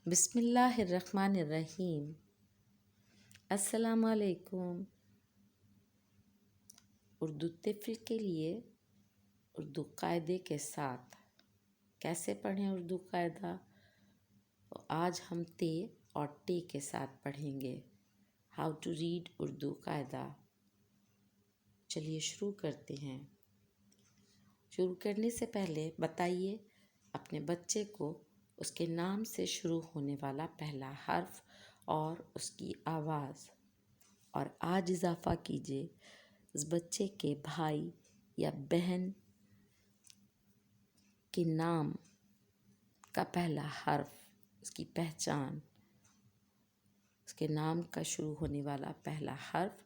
बिस्मिल्लाहिर्रहमानिर्रहीम। अस्सलाम वालेकुम। उर्दू तिफ़्ल के लिए उर्दू कायदे के साथ कैसे पढ़ें उर्दू कायदा। आज हम ते और टे के साथ पढ़ेंगे हाउ टू रीड उर्दू कायदा। चलिए शुरू करते हैं। शुरू करने से पहले बताइए अपने बच्चे को उसके नाम से शुरू होने वाला पहला हर्फ और उसकी आवाज़, और आज इजाफ़ा कीजिए उस बच्चे के भाई या बहन के नाम का पहला हर्फ, उसकी पहचान, उसके नाम का शुरू होने वाला पहला हर्फ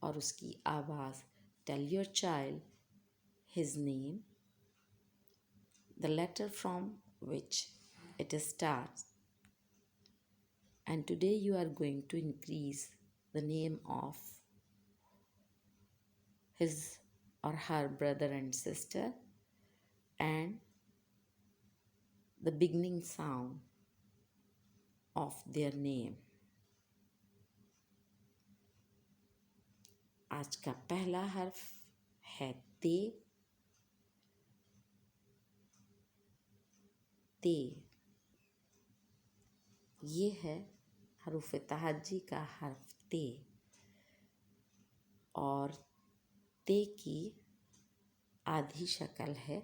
और उसकी आवाज़। Tell your child his name, the letter from which it starts, and today you are going to increase the name of his or her brother and sister and the beginning sound of their name. आज का पहला हर्फ है ते। ते ये है हरूफ तहज्जी का हर्फ ते, और ते की आधी शक्ल है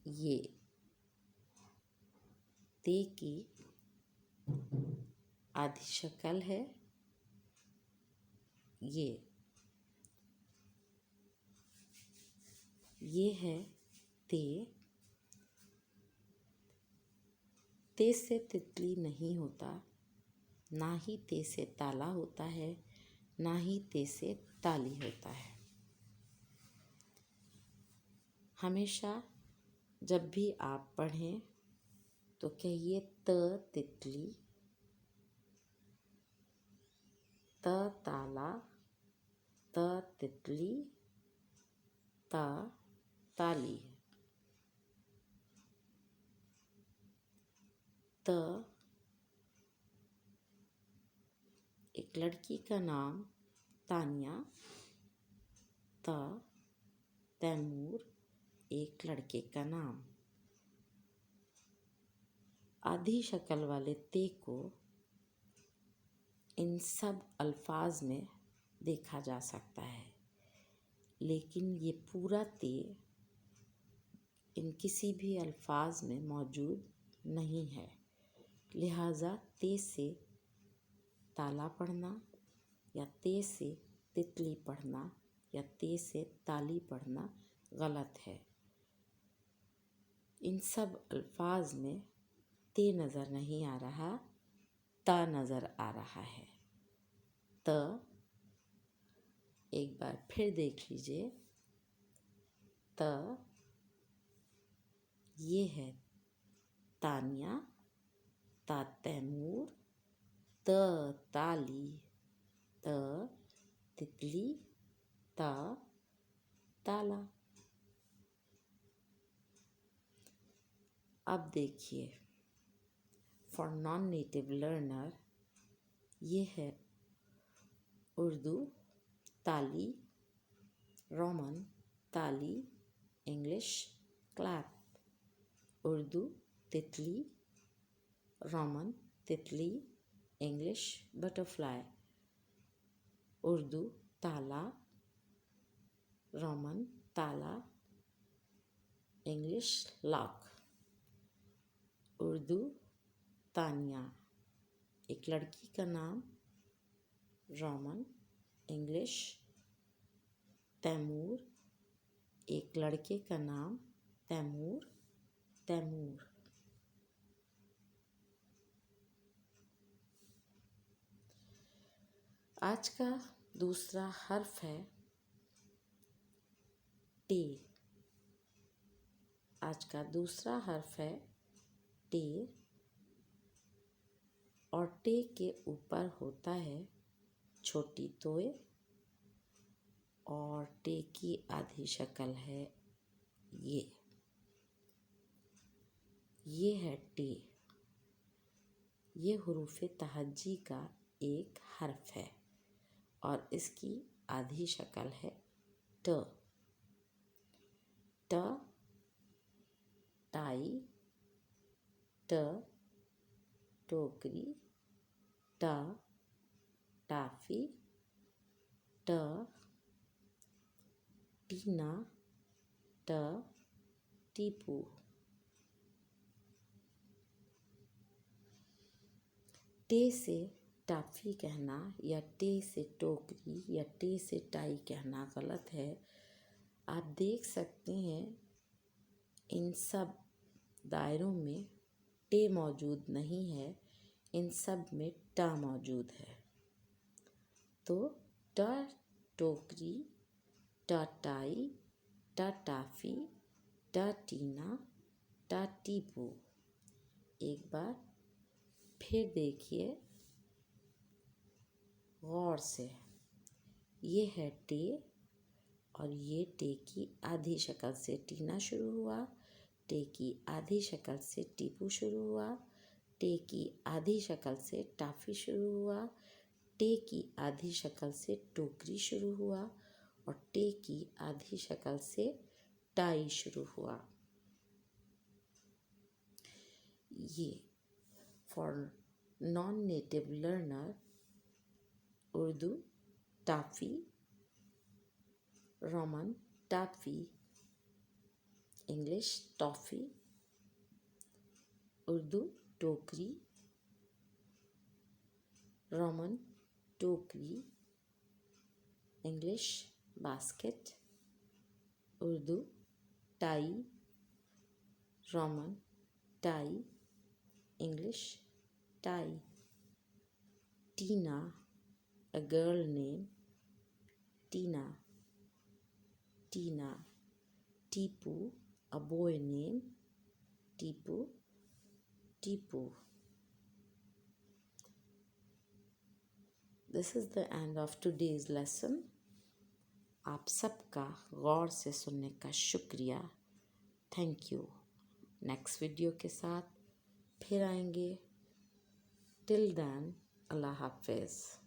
ये। ते की आधी शक्ल है ये। ये है ते। ते से तितली नहीं होता, ना ही ते से ताला होता है, ना ही ते से ताली होता है। हमेशा जब भी आप पढ़ें तो कहिए त तितली, त ताला, त तितली, त ताली। त एक लड़की का नाम तानिया, त तैमूर एक लड़के का नाम। आधी शक्ल वाले ते को इन सब अल्फाज में देखा जा सकता है, लेकिन ये पूरा ते इन किसी भी अल्फाज में मौजूद नहीं है। लिहाजा ते से ताला पढ़ना या ते से तितली पढ़ना या ते से ताली पढ़ना गलत है। इन सब अल्फाज में ते नज़र नहीं आ रहा, ता नज़र आ रहा है। त एक बार फिर देख लीजिए। त ये है तानिया, ता तैमूर, त ताली, त तितली, ता ताला। अब देखिए, फॉर नॉन नेटिव लर्नर ये है उर्दू ताली, रोमन ताली, इंग्लिश क्लैप। उर्दू तितली, रोमन तितली, इंग्लिश बटरफ्लाई। उर्दू ताला, रोमन ताला, इंग्लिश लॉक। उर्दू तानिया एक लड़की का नाम, रोमन इंग्लिश तैमूर एक लड़के का नाम, तैमूर तैमूर। आज का दूसरा हर्फ है टे। आज का दूसरा हर्फ है टे, और टे के ऊपर होता है छोटी तोय, और टे की आधी शक्ल है ये। ये है टे। ये हुरूफ तहज्जी का एक हर्फ है और इसकी आधी शक्ल है ट। ट टाई, ट टोकरी, ट टाफी, ट टीना, ट टीपू। टे से टाफी कहना या टे से टोकरी या टे से टाई कहना गलत है। आप देख सकते हैं इन सब दायरों में टे मौजूद नहीं है, इन सब में टा मौजूद है। तो ट टोकरी, ट टाई, ट टाफी, ट टीना, ट टीपू। एक बार फिर देखिए गौर से। ये है टे और ये टे की आधी शक्ल से टीना शुरू हुआ, टे की आधी शक्ल से टीपू शुरू हुआ, टे की आधी शक्ल से टाफी शुरू हुआ, टे की आधी शक्ल से टोकरी शुरू हुआ और टे की आधी शक्ल से टाई शुरू हुआ। ये for non native learner Urdu toffee, Roman toffee, English toffee, Urdu टोकरी, रोमन टोकरी, English basket, Urdu tie, Roman tie, English tie. Tina, a girl name, Tina, Tina. Tipu, a boy name, Tipu, Tipu. This is the end of today's lesson. आप सबका गौर से सुनने का शुक्रिया। Thank you. Next video के साथ फिर आएंगे। टिल देन अल्लाह हाफिज़।